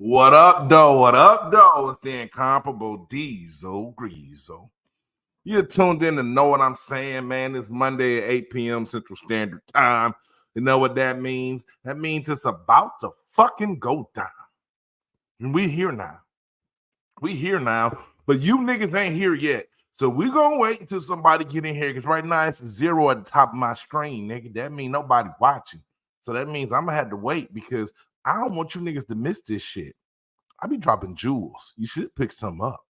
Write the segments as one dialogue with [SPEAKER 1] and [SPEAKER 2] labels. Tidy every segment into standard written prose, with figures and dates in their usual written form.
[SPEAKER 1] What up, though? What up, though? It's the incomparable Deezil, Greezil. You're tuned in to know what I'm saying, man. It's Monday at 8 p.m. Central Standard Time. You know what that means? That means it's about to fucking go down. And we here now. We here now, but you niggas ain't here yet. So we gonna wait until somebody get in here, because right now it's a 0 at the top of my screen, nigga. That means nobody watching. So that means I'm gonna have to wait, because I don't want you niggas to miss this shit. I be dropping jewels. You should pick some up.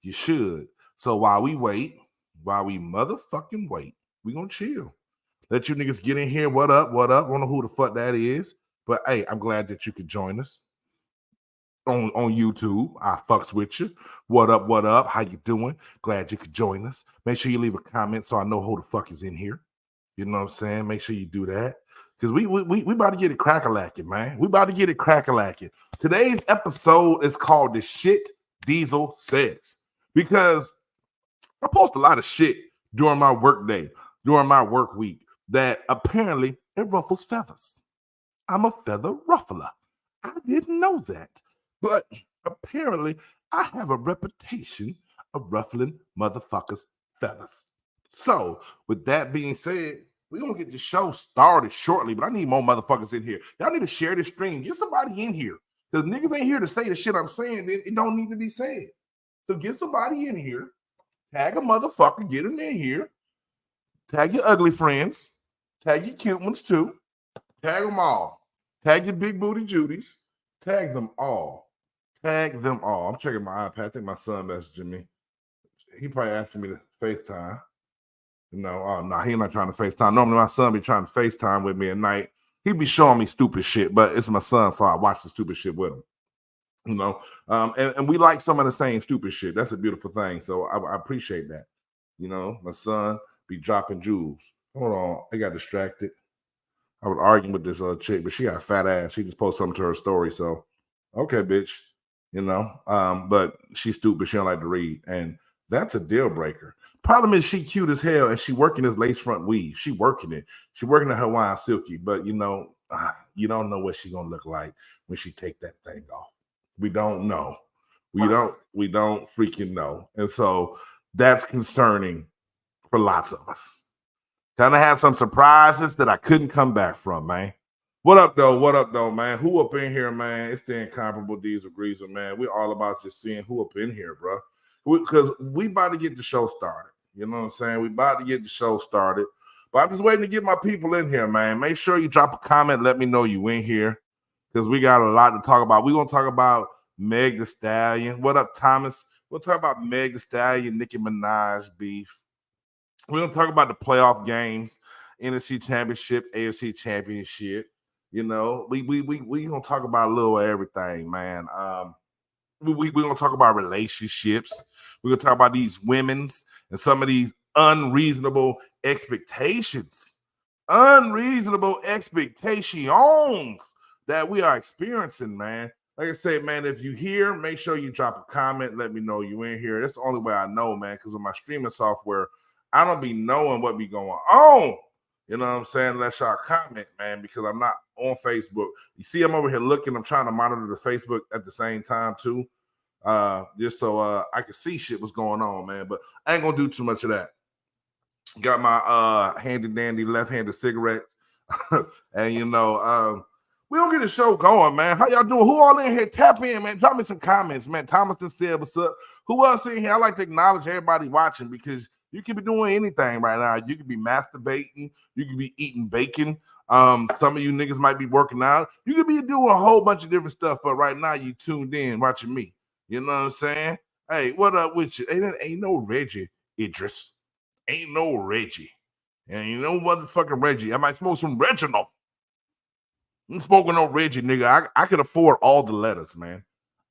[SPEAKER 1] You should. So while we wait, while we motherfucking wait, we gonna chill. Let you niggas get in here. What up? What up? I don't know who the fuck that is. But hey, I'm glad that you could join us on YouTube. I fucks with you. What up? What up? How you doing? Glad you could join us. Make sure you leave a comment so I know who the fuck is in here. You know what I'm saying? Make sure you do that. Because we about to get it crack-a-lacking, man. We about to get it crack-a-lacking. Today's episode is called The Shit Deezil Says. Because I post a lot of shit during my work day, during my work week, that apparently it ruffles feathers. I'm a feather ruffler. I didn't know that. But apparently I have a reputation of ruffling motherfuckers' feathers. So with that being said, we're going to get the show started shortly, but I need more motherfuckers in here. Y'all need to share this stream. Get somebody in here. Because niggas ain't here to say the shit I'm saying. It don't need to be said. So get somebody in here. Tag a motherfucker. Get them in here. Tag your ugly friends. Tag your cute ones too. Tag them all. Tag your big booty Judies. Tag them all. Tag them all. I'm checking my iPad. I think my son messaging me. He probably asking me to FaceTime. No, he not trying to FaceTime. Normally my son be trying to FaceTime with me at night. He be showing me stupid shit, but it's my son, so I watch the stupid shit with him. You know, and we like some of the same stupid shit. That's a beautiful thing. So I appreciate that. You know, my son be dropping jewels. Hold on, I got distracted. I was arguing with this chick, but she got a fat ass. She just posted something to her story. So, okay, bitch. You know, but she's stupid. She don't like to read, and that's a deal breaker. Problem is, she cute as hell, and she working this lace front weave. She working it. She working the Hawaiian silky, but you know, you don't know what she gonna look like when she take that thing off. We don't know. We don't freaking know, and so that's concerning for lots of us. Kind of had some surprises that I couldn't come back from, man. What up, though? What up, though, man? Who up in here, man? It's the incomparable Deezil, Greezil, man. We're all about just seeing who up in here, bro. Because we about to get the show started. You know what I'm saying? We about to get the show started. But I'm just waiting to get my people in here, man. Make sure you drop a comment. Let me know you in here. Because we got a lot to talk about. We're going to talk about Meg Thee Stallion. What up, Thomas? We'll talk about Meg Thee Stallion, Nicki Minaj beef. We're going to talk about the playoff games, NFC Championship, AFC Championship. You know, we going to talk about a little everything, man. We're going to talk about relationships. We're going to talk about these women's and some of these unreasonable expectations. Unreasonable expectations that we are experiencing, man. Like I said, man, if you here, make sure you drop a comment. Let me know you in here. That's the only way I know, man, because with my streaming software, I don't be knowing what be going on. You know what I'm saying? Unless y'all comment, man, because I'm not on Facebook. You see, I'm over here looking. I'm trying to monitor the Facebook at the same time, too. Just so I can see shit what's going on, man. But I ain't going to do too much of that. Got my handy-dandy left-handed cigarette. And, you know, we don't get the show going, man. How y'all doing? Who all in here? Tap in, man. Drop me some comments, man. Thomas just said, what's up? Who else in here? I like to acknowledge everybody watching, because you could be doing anything right now. You could be masturbating. You could be eating bacon. Some of you niggas might be working out. You could be doing a whole bunch of different stuff, but right now you tuned in watching me. You know what I'm saying? Hey, what up with you? Ain't no Reggie Idris. Ain't no Reggie. And you know motherfucking Reggie. I might smoke some Reginald. I'm smoking no Reggie, nigga. I can afford all the letters, man.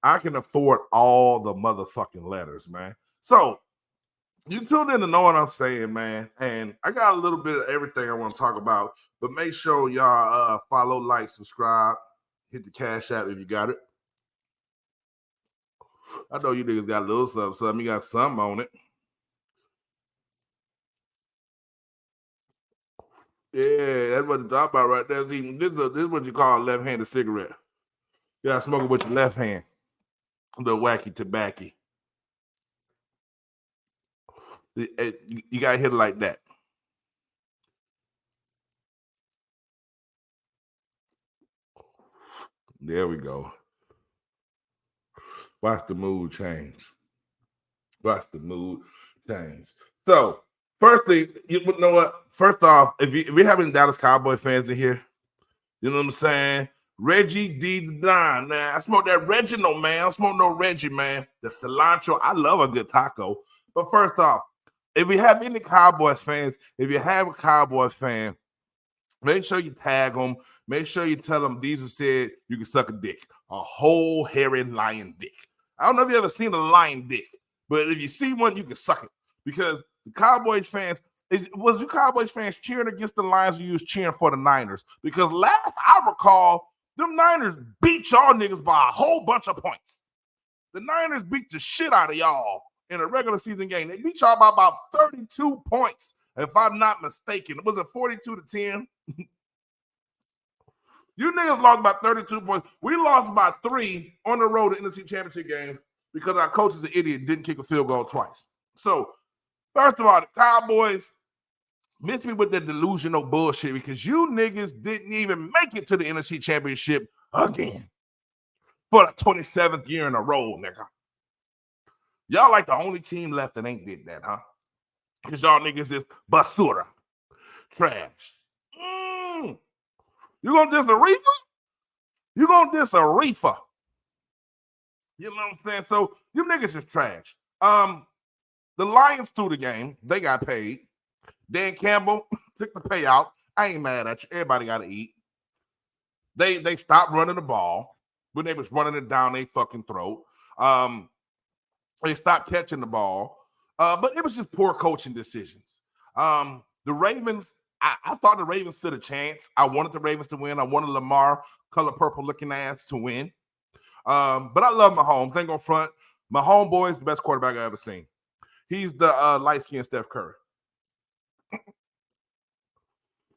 [SPEAKER 1] I can afford all the motherfucking letters, man. So you tuned in to know what I'm saying, man. And I got a little bit of everything I want to talk about. But make sure y'all follow, like, subscribe, hit the Cash App if you got it. I know you niggas got a little something. You got something on it. Yeah, that's what it's talking about right there. This is what you call a left-handed cigarette. You gotta smoke it with your left hand. The wacky tobacco. You gotta hit it like that. There we go. Watch the mood change. Watch the mood change. So, firstly, you know what? First off, if we have any Dallas Cowboy fans in here, you know what I'm saying? Reggie D. Don, man. I smoke that Reginald, man. I don't smoke no Reggie, man. The cilantro. I love a good taco. But first off, if we have any Cowboys fans, if you have a Cowboys fan, make sure you tag them. Make sure you tell them Deezil said you can suck a dick, a whole hairy lion dick. I don't know if you ever seen a lion dick, but if you see one, you can suck it. Because the Cowboys fans, was you Cowboys fans cheering against the Lions or you was cheering for the Niners? Because last I recall, them Niners beat y'all niggas by a whole bunch of points. The Niners beat the shit out of y'all in a regular season game. They beat y'all by about 32 points, if I'm not mistaken. Was it 42 to 10? You niggas lost by 32 points. We lost by 3 on the road in the NFC Championship game because our coach is an idiot, didn't kick a field goal twice. So, first of all, the Cowboys miss me with the delusional bullshit because you niggas didn't even make it to the NFC Championship again for the 27th year in a row, nigga. Y'all like the only team left that ain't did that, huh? Because y'all niggas is basura. Trash. You gonna diss a reefer? You gonna diss a reefer? You know what I'm saying? So you niggas is trash. The Lions threw the game. They got paid. Dan Campbell took the payout. I ain't mad at you. Everybody got to eat. They stopped running the ball when they was running it down their fucking throat. They stopped catching the ball. But it was just poor coaching decisions. The Ravens, I thought the Ravens stood a chance. I wanted the Ravens to win. I wanted Lamar, color purple looking ass, to win. But I love Mahomes. Ain't gonna front. My homeboy is the best quarterback I've ever seen. He's the light-skinned Steph Curry.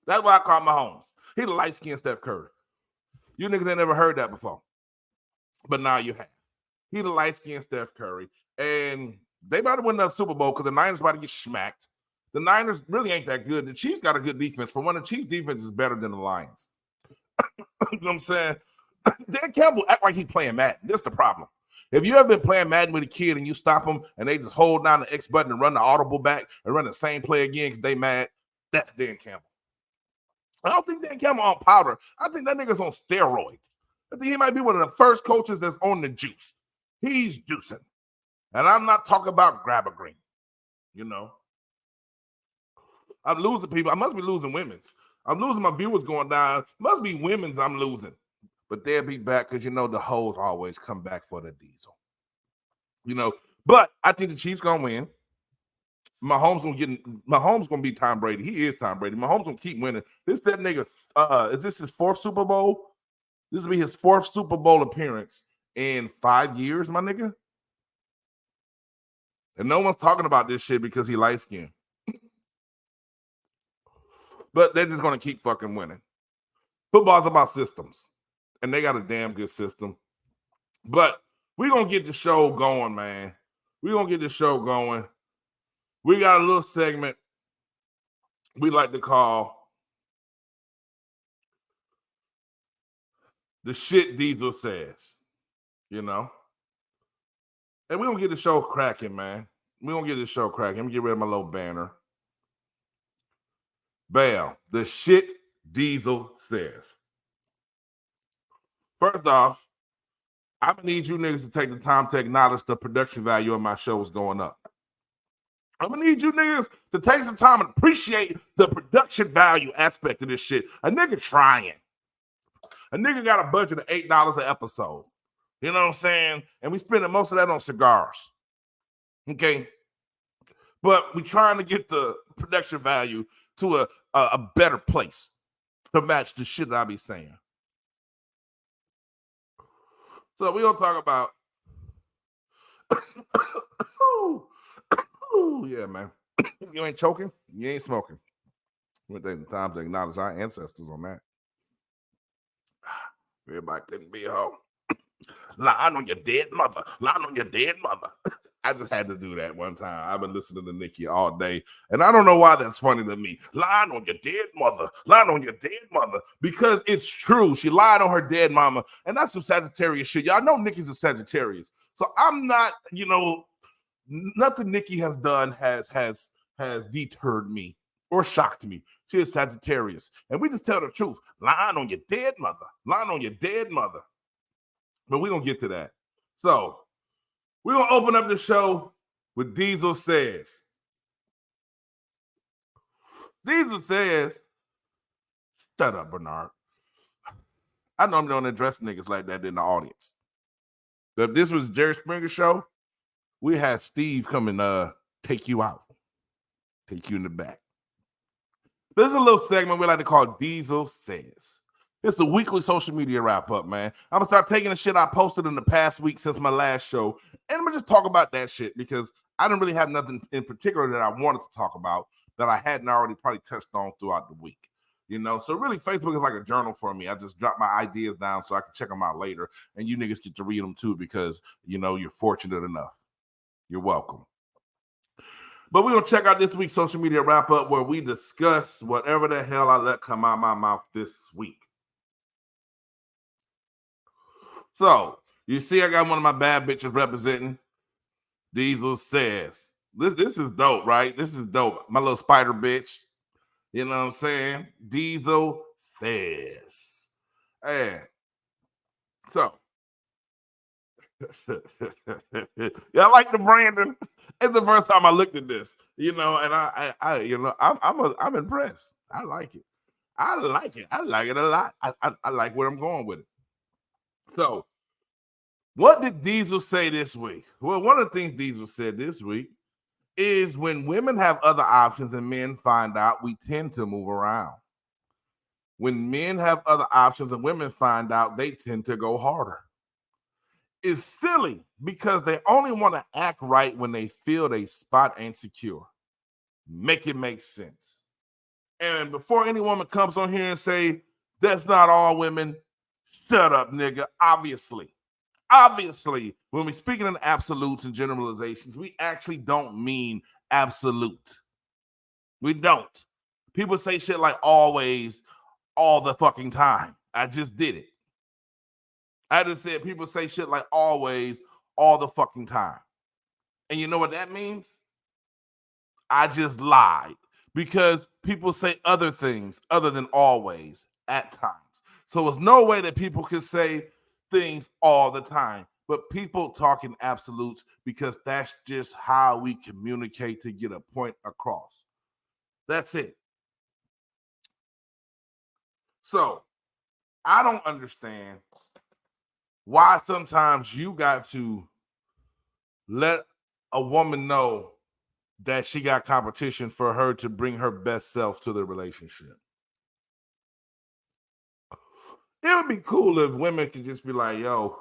[SPEAKER 1] That's why I call Mahomes. He's the light-skinned Steph Curry. You niggas ain't never heard that before. But now you have. He's the light-skinned Steph Curry. And they about to win the Super Bowl because the Niners about to get smacked. The Niners really ain't that good. The Chiefs got a good defense. For one, the Chiefs defense is better than the Lions. You know what I'm saying? Dan Campbell act like he's playing Madden. That's the problem. If you ever been playing Madden with a kid and you stop them and they just hold down the X button and run the audible back and run the same play again because they mad, that's Dan Campbell. I don't think Dan Campbell on powder. I think that nigga's on steroids. I think he might be one of the first coaches that's on the juice. He's juicing. And I'm not talking about grab a green. You know? I'm losing people. I must be losing women's. I'm losing my viewers going down. Must be women's I'm losing. But they'll be back because, you know, the hoes always come back for the Deezil. You know, but I think the Chiefs going to win. Mahomes gonna be Tom Brady. He is Tom Brady. Mahomes gonna keep winning. That nigga. Is this his 4th Super Bowl? This will be his 4th Super Bowl appearance in 5 years, my nigga. And no one's talking about this shit because he light skinned. But they're just gonna keep fucking winning. Football's about systems, and they got a damn good system. But we're gonna get the show going, man. We're gonna get the show going. We got a little segment we like to call the shit Deezil says, you know? And we're going to get the show cracking, man. We're going to get the show cracking. Let me get rid of my little banner. Bam. The shit Deezil says. First off, I'm going to need you niggas to take the time to acknowledge the production value of my show is going up. I'm gonna need you niggas to take some time and appreciate the production value aspect of this shit. A nigga trying. A nigga got a budget of $8 an episode. You know what I'm saying? And we spending most of that on cigars. Okay? But we trying to get the production value to a better place to match the shit that I be saying. So we gonna talk about Ooh, yeah, man. You ain't choking, you ain't smoking. We're taking the time to acknowledge our ancestors on that. Everybody couldn't be home. Lying on your dead mother. Lying on your dead mother. I just had to do that one time. I've been listening to Nicki all day, and I don't know why that's funny to me. Lying on your dead mother. Lying on your dead mother. Because it's true. She lied on her dead mama, and that's some Sagittarius shit. Y'all know Nicki's a Sagittarius. So I'm not, nothing Nicki has done has deterred me or shocked me. She is Sagittarius. And we just tell the truth. Lying on your dead mother. Lying on your dead mother. But we're going to get to that. So we're going to open up the show with Deezil Says. Deezil says, shut up, Bernard. I normally don't address niggas like that in the audience. But if this was Jerry Springer show, we had Steve come and take you out. Take you in the back. There's a little segment we like to call Deezil Says. It's the weekly social media wrap-up, man. I'm going to start taking the shit I posted in the past week since my last show, and I'm going to just talk about that shit because I didn't really have nothing in particular that I wanted to talk about that I hadn't already probably touched on throughout the week. So really Facebook is like a journal for me. I just drop my ideas down so I can check them out later, and you niggas get to read them too because, you're fortunate enough. You're welcome. But we're going to check out this week's social media wrap-up where we discuss whatever the hell I let come out of my mouth this week. So, you see I got one of my bad bitches representing. Deezil Says. This is dope, right? This is dope. My little spider bitch. You know what I'm saying? Deezil Says. And so, yeah, I like the branding. It's the first time I looked at this, and I'm impressed. I like it. I like it. I like it a lot. I like where I'm going with it. So, what did Deezil say this week? Well, one of the things Deezil said this week is when women have other options and men find out, we tend to move around. When men have other options and women find out, they tend to go harder. It's silly because they only want to act right when they feel they spot ain't secure. Make it make sense. And before any woman comes on here and say, that's not all women, shut up, nigga. Obviously, when we're speaking in absolutes and generalizations, we actually don't mean absolute. We don't. People say shit like always, all the fucking time. I just did it. I just said people say shit like always, all the fucking time. And you know what that means? I just lied because people say other things other than always at times. So there's no way that people can say things all the time, but people talk in absolutes because that's just how we communicate to get a point across. That's it. So I don't understand why sometimes you got to let a woman know that she got competition for her to bring her best self to the relationship. It would be cool if women could just be like, yo,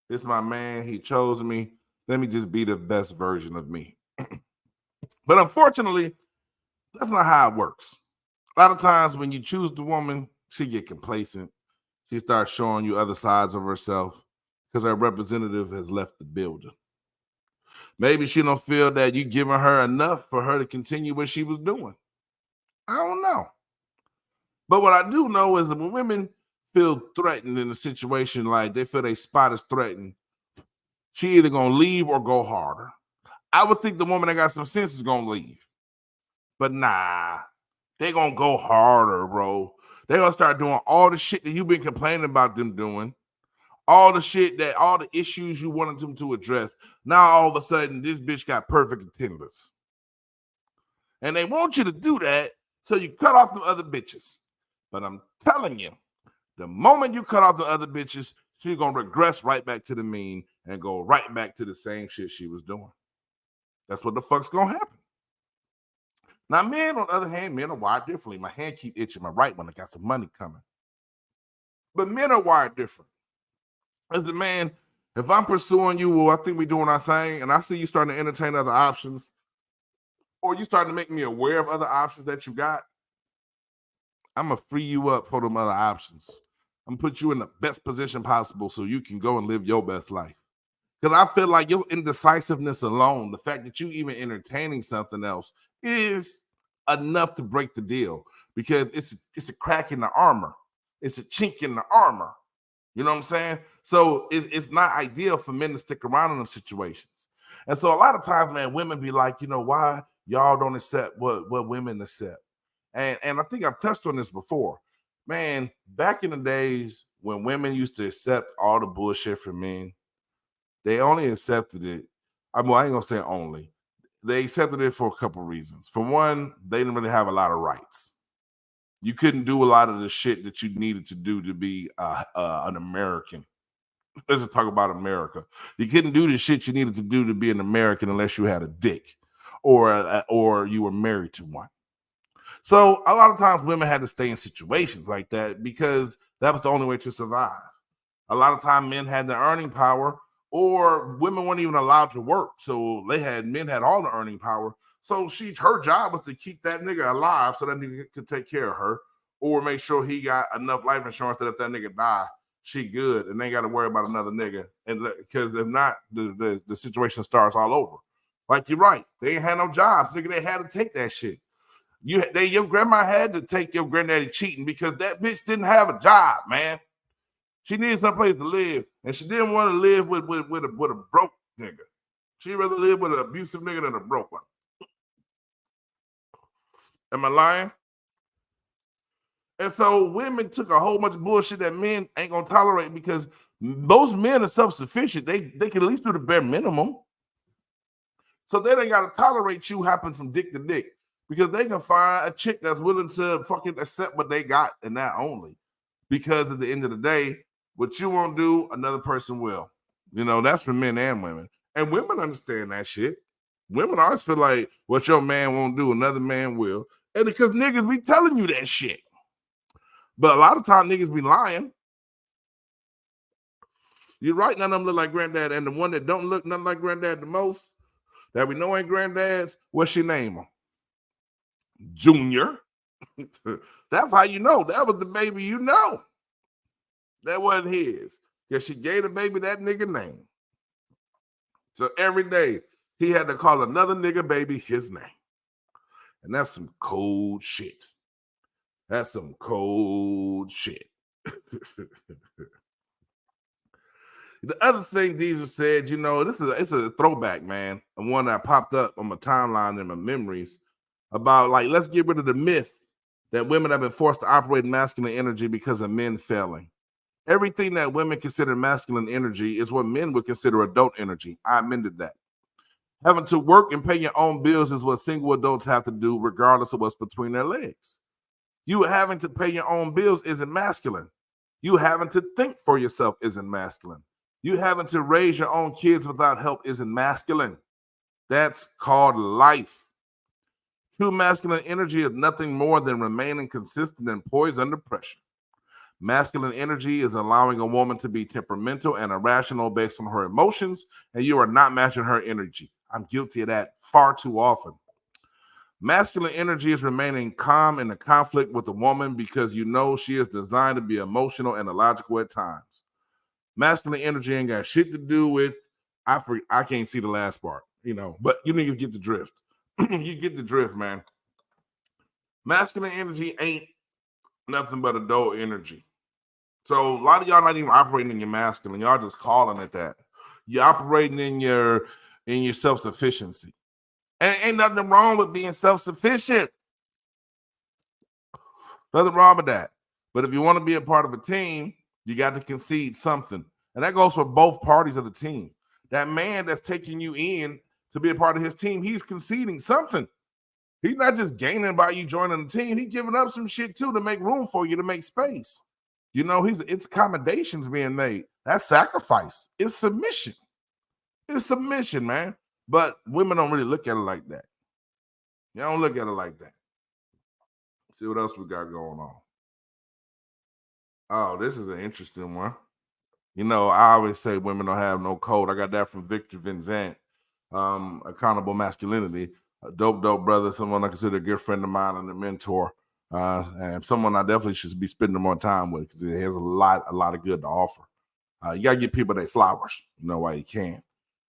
[SPEAKER 1] this is my man. He chose me. Let me just be the best version of me. But unfortunately, that's not how it works. A lot of times when you choose the woman, she get complacent. She starts showing you other sides of herself because her representative has left the building. Maybe she don't feel that you giving her enough for her to continue what she was doing. I don't know. But what I do know is that when women feel threatened in a situation, like they feel their spot is threatened, she either going to leave or go harder. I would think the woman that got some sense is going to leave. But nah, they going to go harder, bro. They're going to start doing all the shit that you've been complaining about them doing. All the shit all the issues you wanted them to address. Now, all of a sudden, this bitch got perfect attendance. And they want you to do that so you cut off the other bitches. But I'm telling you, the moment you cut off the other bitches, she's going to regress right back to the mean and go right back to the same shit she was doing. That's what the fuck's going to happen. Now, men, on the other hand, men are wired differently. My hand keep itching my right one. I got some money coming. But men are wired different. As a man, if I'm pursuing you, well, I think we're doing our thing, and I see you starting to entertain other options, or you starting to make me aware of other options that you got, I'm going to free you up for them other options. I'm gonna put you in the best position possible so you can go and live your best life. Because I feel like your indecisiveness alone, the fact that you even entertaining something else, is enough to break the deal. Because it's a crack in the armor, it's a chink in the armor. You know what I'm saying? So it's not ideal for men to stick around in those situations. And so a lot of times, man, women be like, why y'all don't accept what women accept? And I think I've touched on this before. Man, back in the days when women used to accept all the bullshit from men, they only accepted it. I ain't gonna say only. They accepted it for a couple reasons. For one, they didn't really have a lot of rights. You couldn't do a lot of the shit that you needed to do to be an American. Let's just talk about America. You couldn't do the shit you needed to do to be an American unless you had a dick or you were married to one. So a lot of times women had to stay in situations like that because that was the only way to survive. A lot of times men had the earning power, or women weren't even allowed to work. So men had all the earning power. So her job was to keep that nigga alive so that nigga could take care of her, or make sure he got enough life insurance that if that nigga die, she good and they got to worry about another nigga. And because if not, the situation starts all over. Like, you're right, they ain't had no jobs, nigga. They had to take that shit. Your grandma had to take your granddaddy cheating because that bitch didn't have a job, man. She needed someplace to live, and she didn't want to live with a broke nigga. She'd rather live with an abusive nigga than a broke one. Am I lying? And so women took a whole bunch of bullshit that men ain't gonna tolerate because those men are self-sufficient. They can at least do the bare minimum. So they ain't gotta tolerate you hopping from dick to dick because they can find a chick that's willing to fucking accept what they got and that only. Because at the end of the day, what you won't do, another person will. That's for men and women. And women understand that shit. Women always feel like what your man won't do, another man will. And because niggas be telling you that shit. But a lot of times niggas be lying. You're right, none of them look like granddad. And the one that don't look nothing like granddad the most, that we know ain't granddads, what's your name? Junior. That's how you know. That was the baby you know. That wasn't his. Because she gave the baby that nigga name. So every day, he had to call another nigga baby his name. And that's some cold shit. That's some cold shit. The other thing Deezil said, it's a throwback, man. And one that popped up on my timeline in my memories about, like, let's get rid of the myth that women have been forced to operate in masculine energy because of men failing. Everything that women consider masculine energy is what men would consider adult energy. I amended that. Having to work and pay your own bills is what single adults have to do, regardless of what's between their legs. You having to pay your own bills isn't masculine. You having to think for yourself isn't masculine. You having to raise your own kids without help isn't masculine. That's called life. True masculine energy is nothing more than remaining consistent and poised under pressure. Masculine energy is allowing a woman to be temperamental and irrational based on her emotions, and you are not matching her energy. I'm guilty of that far too often. Masculine energy is remaining calm in a conflict with a woman because she is designed to be emotional and illogical at times. Masculine energy ain't got shit to do with, I can't see the last part, but you niggas get the drift. You get the drift, man. Masculine energy ain't nothing but adult energy. So a lot of y'all not even operating in your masculine. Y'all just calling it that. You're operating in your self-sufficiency. And ain't nothing wrong with being self-sufficient. Nothing wrong with that. But if you want to be a part of a team, you got to concede something. And that goes for both parties of the team. That man that's taking you in to be a part of his team, he's conceding something. He's not just gaining by you joining the team. He's giving up some shit too to make room for you, to make space. It's accommodations being made. That's sacrifice. It's submission. It's submission, man. But women don't really look at it like that. You don't look at it like that. See what else we got going on. Oh, this is an interesting one. I always say women don't have no code. I got that from Victor Vincent, Accountable Masculinity. A dope brother, someone I consider a good friend of mine and a mentor. And someone I definitely should be spending more time with because it has a lot of good to offer. You gotta give people their flowers, while you can.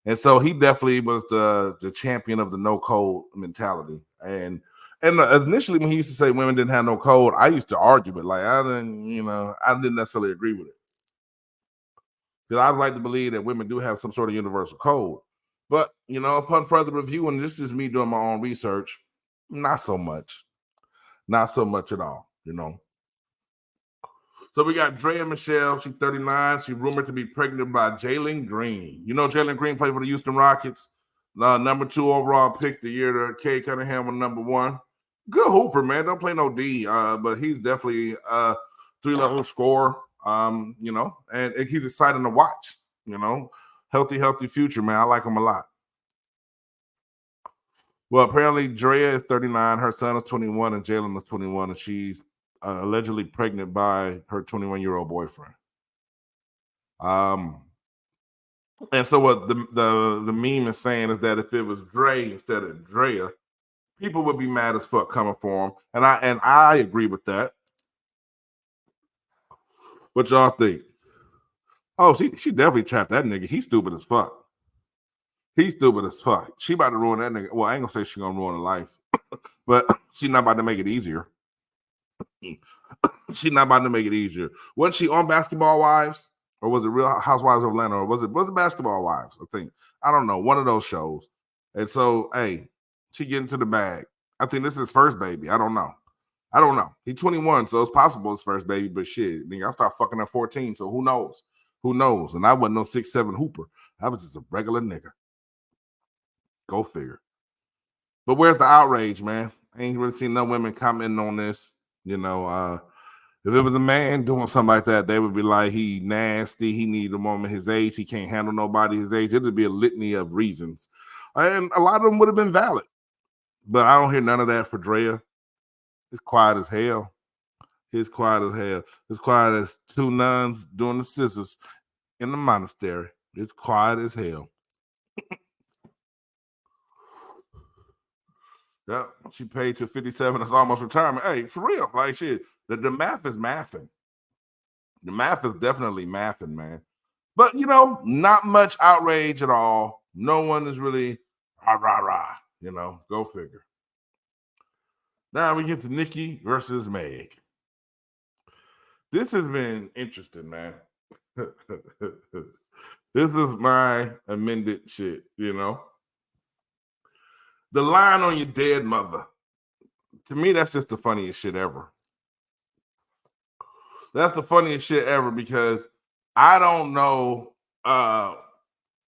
[SPEAKER 1] And so he definitely was the champion of the no code mentality. And initially when he used to say women didn't have no code, I used to argue it. Like I didn't necessarily agree with it. Because I would like to believe that women do have some sort of universal code. But upon further review, and this is me doing my own research, not so much. Not so much at all. So we got Drea Michelle. She's 39. She's rumored to be pregnant by Jalen Green. Jalen Green played for the Houston Rockets. Number 2 overall pick the year that Kay Cunningham was number 1. Good hooper, man. Don't play no D, but he's definitely a 3-level scorer. And he's exciting to watch. Healthy future, man. I like him a lot. Well, apparently Drea is 39, her son is 21, and Jalen is 21, and she's allegedly pregnant by her 21-year-old boyfriend. And so what the meme is saying is that if it was Dre instead of Drea, people would be mad as fuck coming for him, and I agree with that. What y'all think? Oh, she definitely trapped that nigga. He's stupid as fuck. He's stupid as fuck. She about to ruin that nigga. Well, I ain't gonna say she's gonna ruin her life, but she's not about to make it easier. She's not about to make it easier. Wasn't she on Basketball Wives? Or was it Real Housewives of Atlanta? Or was it Basketball Wives? I think. I don't know. One of those shows. And so, hey, she get into the bag. I think this is his first baby. I don't know. He's 21, so it's possible his first baby, but shit, nigga, I start fucking at 14, so who knows? And I wasn't no 6'7" hooper. I was just a regular nigga. Go figure. But where's the outrage, man? I ain't really seen no women commenting on this. If it was a man doing something like that, they would be like, he nasty, he need a woman his age, he can't handle nobody his age. It would be a litany of reasons. And a lot of them would have been valid. But I don't hear none of that for Drea. It's quiet as hell. It's quiet as 2 nuns doing the scissors in the monastery. It's quiet as hell. Yeah, she paid to 57. It's almost retirement. Hey, for real. Like shit. The math is mathing. The math is definitely mathing, man. But not much outrage at all. No one is really rah. Go figure. Now we get to Nikki versus Meg. This has been interesting, man. This is my amended shit, The line on your dead mother. To me, that's just the funniest shit ever. That's the funniest shit ever because I don't know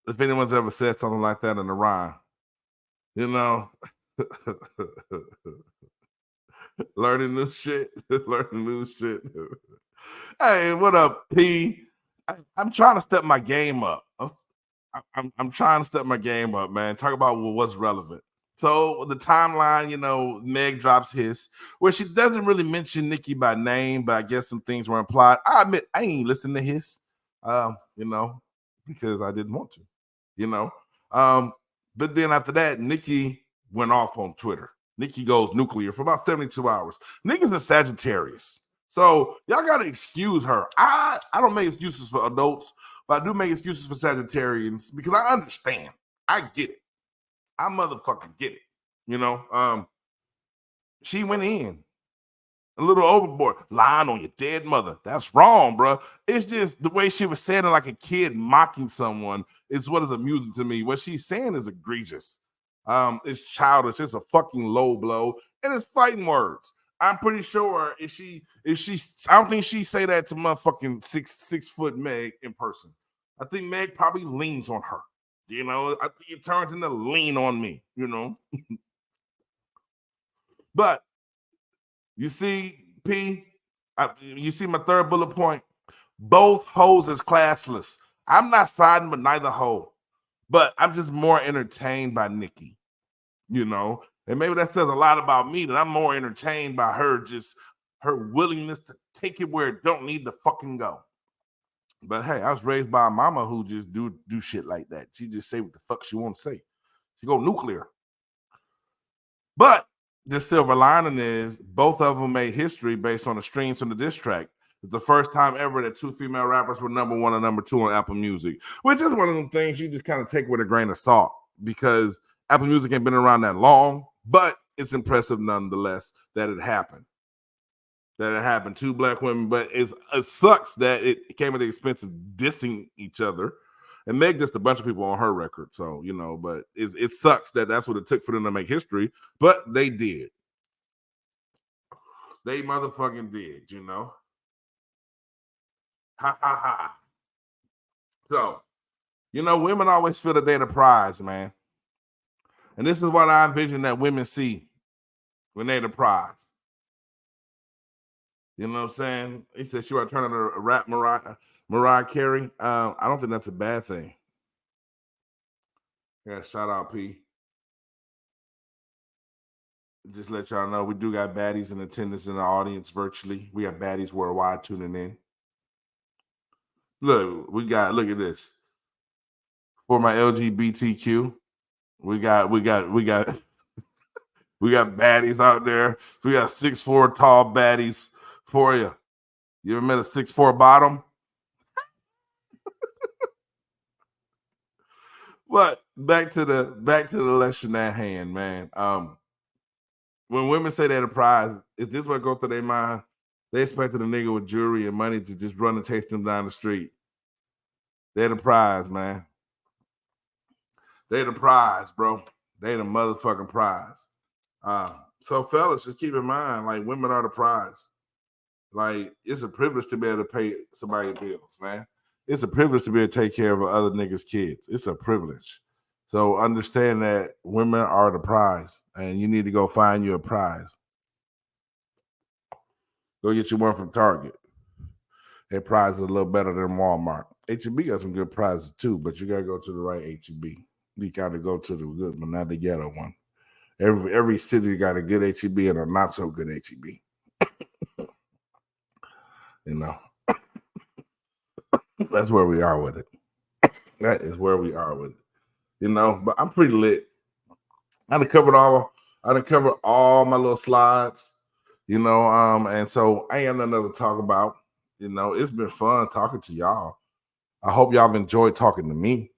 [SPEAKER 1] if anyone's ever said something like that in a rhyme. Learning new shit. Hey, what up, P? I'm trying to step my game up. I'm trying to step my game up, man. Talk about what's relevant. So the timeline, Meg drops his, where she doesn't really mention Nikki by name, but I guess some things were implied. I admit I ain't listened to his, because I didn't want to, But then after that, Nikki went off on Twitter. Nikki goes nuclear for about 72 hours. Nikki's a Sagittarius. So y'all gotta excuse her. I don't make excuses for adults, but I do make excuses for Sagittarians because I understand. I get it. I motherfucking get it. She went in a little overboard, lying on your dead mother. That's wrong, bro. It's just the way she was saying it like a kid mocking someone is what is amusing to me. What she's saying is egregious. It's childish. It's a fucking low blow, and it's fighting words. I'm pretty sure if she, I don't think she say that to motherfucking 6 foot Meg in person. I think Meg probably leans on her. I think it turns into lean on me, But you see, P, you see my third bullet point? Both hoes is classless. I'm not siding with neither hoe, but I'm just more entertained by Nikki, And maybe that says a lot about me, that I'm more entertained by her willingness to take it where it don't need to fucking go. But hey, I was raised by a mama who just do shit like that. She just say what the fuck she want to say. She go nuclear. But the silver lining is both of them made history based on the streams from the diss track. It's the first time ever that two female rappers were number one and number two on Apple Music, which is one of them things you just kind of take with a grain of salt because Apple Music ain't been around that long, but it's impressive nonetheless that it happened. That it happened. Two black women, but it sucks that it came at the expense of dissing each other. And Meg just a bunch of people on her record. So, you know, but it sucks that that's what it took for them to make history, but they did. They motherfucking did, you know. Ha ha ha. So, you know, women always feel that they're the prize, man. And this is what I envision that women see when they're the prize. You know what I'm saying? He said she would turn on a rap Mariah Carey. I don't think that's a bad thing. Yeah, shout out P. Just let y'all know we do got baddies in attendance in the audience virtually. We got baddies worldwide tuning in. Look, look at this. For my LGBTQ, we got baddies out there. We got 6'4" tall baddies for you. You ever met a 6'4" bottom? But back to the lesson at hand, man. When women say they're the prize, if this what go through their mind, they expected a nigga with jewelry and money to just run and chase them down the street. They're the prize, man. They're the prize, bro. They the motherfucking prize. So fellas, just keep in mind, like women are the prize. Like it's a privilege to be able to pay somebody's bills, man. It's a privilege to be able to take care of other niggas' kids. It's a privilege. So understand that women are the prize, and you need to go find you a prize. Go get you one from Target. Their prize is a little better than Walmart. HEB got some good prizes too, but you gotta go to the right HEB. You gotta go to the good, but not the ghetto one. Every city got a good HEB and a not so good HEB. You know, that's where we are with it. That is where we are with it. You know, but I'm pretty lit. I done covered all my little slides. You know, and so I ain't got nothing to talk about. You know, it's been fun talking to y'all. I hope y'all have enjoyed talking to me.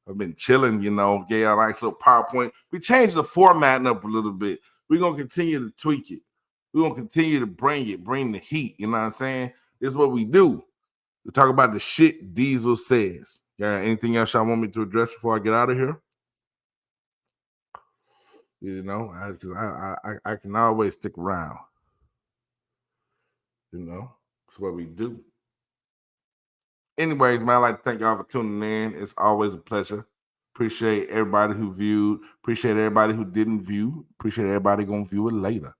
[SPEAKER 1] I've been chilling, you know, get a nice little PowerPoint. We changed the formatting up a little bit. We're going to continue to tweak it. We're going to continue to bring the heat. You know what I'm saying? This is what we do. We talk about the shit Deezil says. Yeah, anything else y'all want me to address before I get out of here? You know, I can always stick around. You know, that's what we do. Anyways, man, I'd like to thank y'all for tuning in. It's always a pleasure. Appreciate everybody who viewed. Appreciate everybody who didn't view. Appreciate everybody gonna view it later.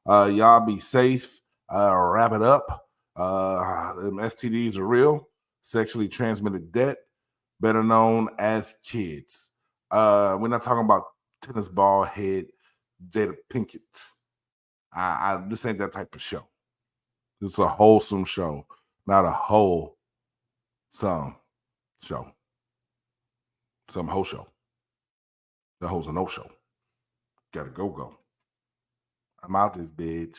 [SPEAKER 1] Y'all be safe. Wrap it up. Them STDs are real. Sexually transmitted debt, better known as kids. We're not talking about tennis ball head Jada Pinkett. This ain't that type of show. This is a wholesome show, not a whole some show. Some whole show. The hoes a no show. Gotta go. I'm out this bitch.